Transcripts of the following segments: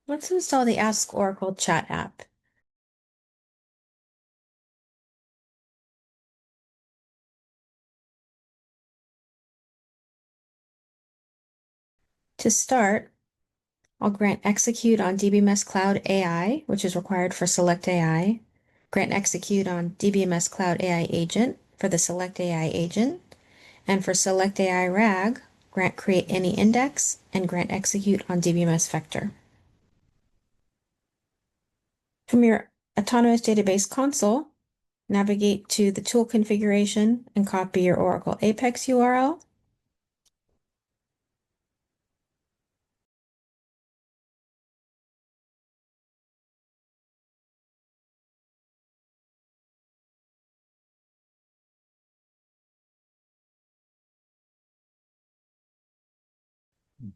Let's install the Ask Oracle chat app. To start, I'll grant execute on DBMS Cloud AI, which is required for Select AI, grant execute on DBMS Cloud AI Agent for the Select AI agent, and for Select AI RAG, grant create any index and grant execute on DBMS Vector. From your Autonomous Database console, navigate to the tool configuration and copy your Oracle Apex URL.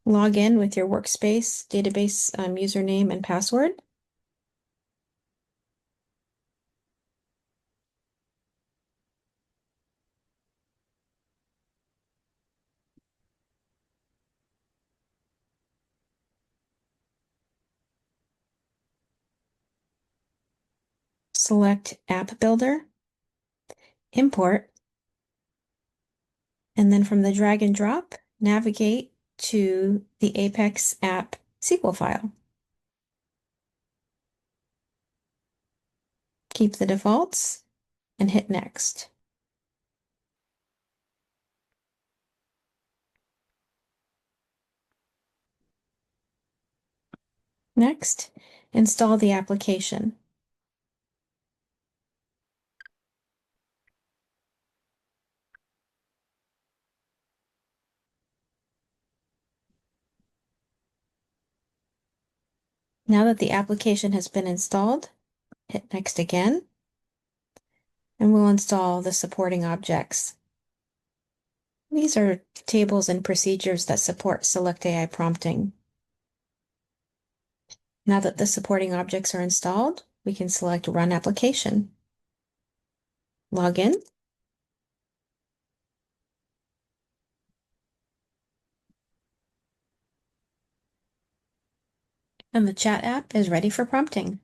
Log in with your workspace database username and password. Select App Builder, import, and then from the drag and drop, navigate to the Apex app SQL file. Keep the defaults and hit Next. Next, install the application. Now that the application has been installed, hit Next again, and we'll install the supporting objects. These are tables and procedures that support Select AI prompting. Now that the supporting objects are installed, we can select Run Application. Log in. And the chat app is ready for prompting.